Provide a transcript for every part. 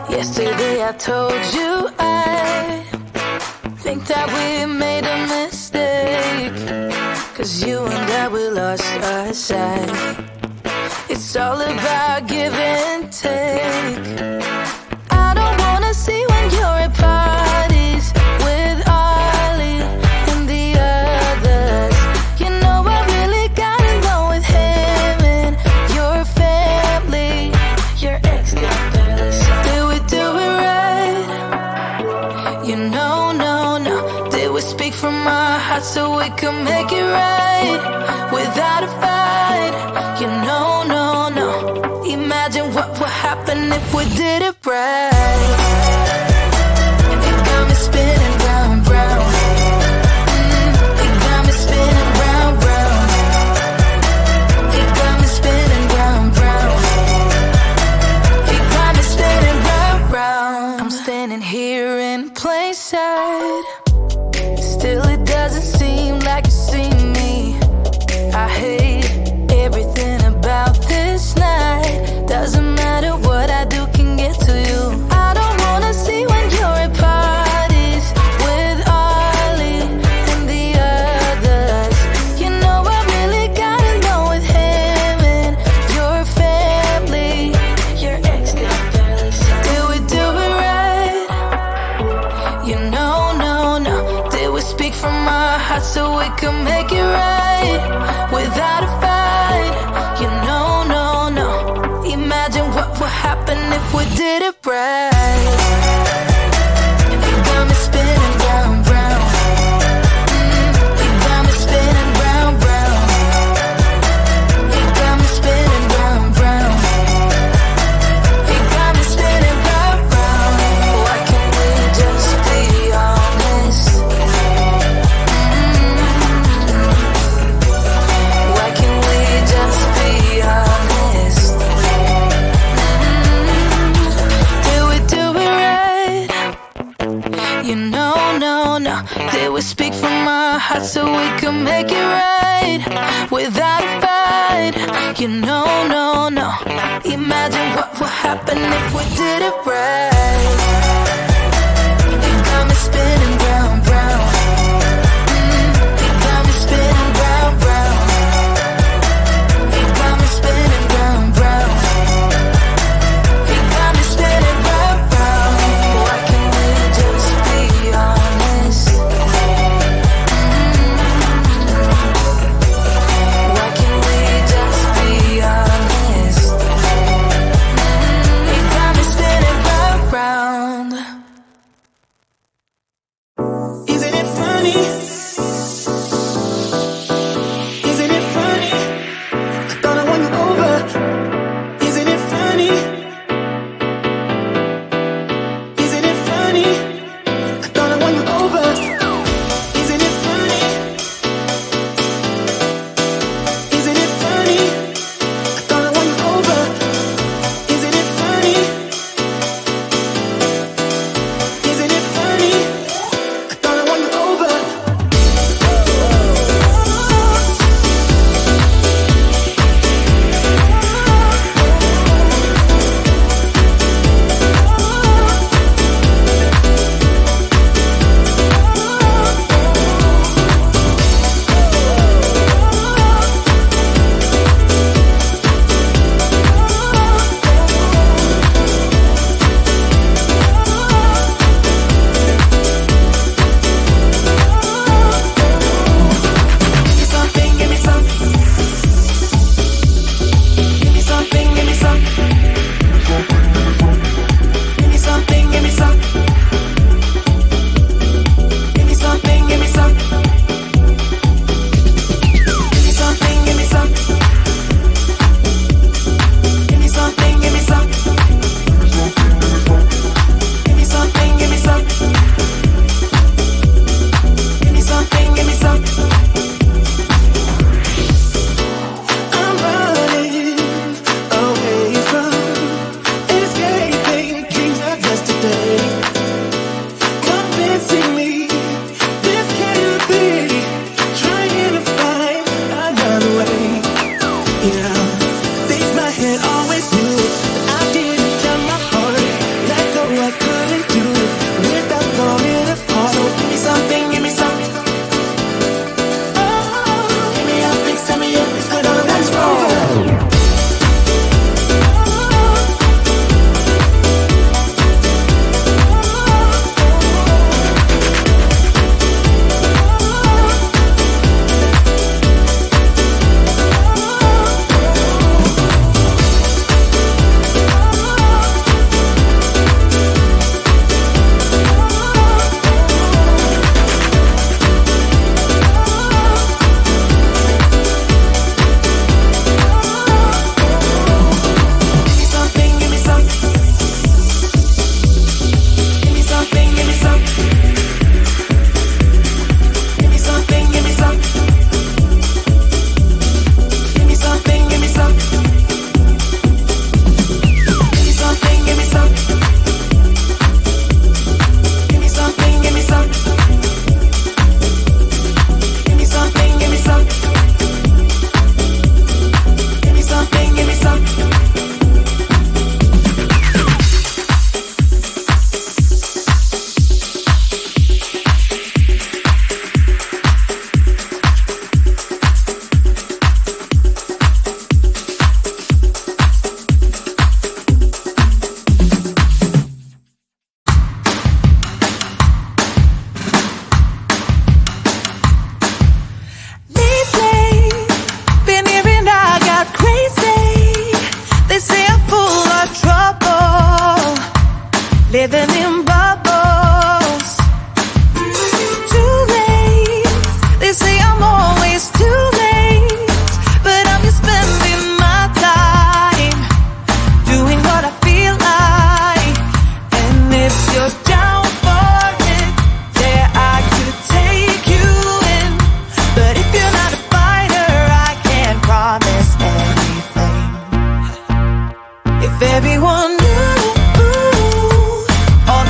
Yesterday I told you I think that we made a mistake, 'cause you and I, we lost our sight. It's all about give and take. I don't wanna see when you're at parties with Ollie and the others. You know I really got along with him and your family. Your ex got jealous. Did we do it right? You know, no. Did we speak from our hearts so we could make it right without a fight? You know, no. Imagine what would happen if we did it right. It got me spinning round, round. It got me spinning round, round. It got me spinning round, round. It got me spinning round, round. I'm standing here in plain sight. Still it doesn't seem like you see me. I hate everything about this night. Doesn't matter what I do can get to you. I don't wanna see when you're at parties with Ollie and the others. You know I really got along with him and your family. Your ex got jealous. Did we do it right? You know, no. Did we speak from our hearts so we could make it right without a fight? You know, no. Imagine what would happen if we did it right. It got me spinning round, round. It got me spinning round, round. It got me spinning round, round. It got me spinning speak from my heart so we can make it right without a fight. You know, no, no. Imagine what would happen if we did it right. You got me spinning round, round. You got me spinning round, round. You got me spinning round, round. You got me spinning round, round. Why can't we just be honest? Why can't we just be honest? You got me spinning round, round. Isn't it funny? Isn't it funny? I thought I won you over. Isn't it funny? Isn't it funny? I thought I won you over. Isn't it funny? Isn't it funny? I thought I won you over. Isn't it funny? Isn't it funny? I thought I won you over. Give me something, give me something. Give me something, give me some. Give me something, give me some. Give me something, give me some. Give me something, give me some. Give me something, give me some. Give me something, give me some. Give me something, give me some. I'm running away from escaping dreams of yesterday. Convincing me this can't be. Trying to find another way. Yeah, think my head always knew that I didn't tell my heart. Let go, I couldn't do it without falling apart. So give me something, give me something. Give me up, fix me up, it's good on the next road. Give me something, give me something. Give me something, give me something. Give me something, give me something. Give me something, give me something. Give me something, give me something. Give me something, give me something. Give me something, give me something. Give me something, give me something. Lately, been hearing I got crazy. They say I'm full of trouble, living in bubbles. Too late, they say I'm always too late, but I'm just spending my time doing what I feel like. And if you're down for it, yeah, I could take you in. But if you're not a fighter, I can't promise anything. If everyone knew all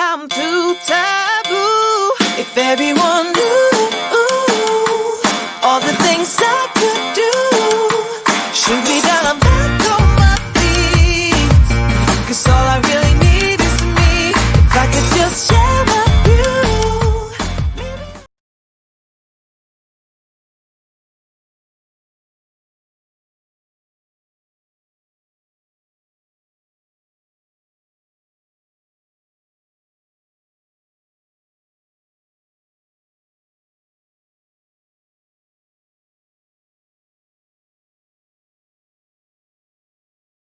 I'm too taboo. If everyone knew all the things I could do, shoot me down, I'm back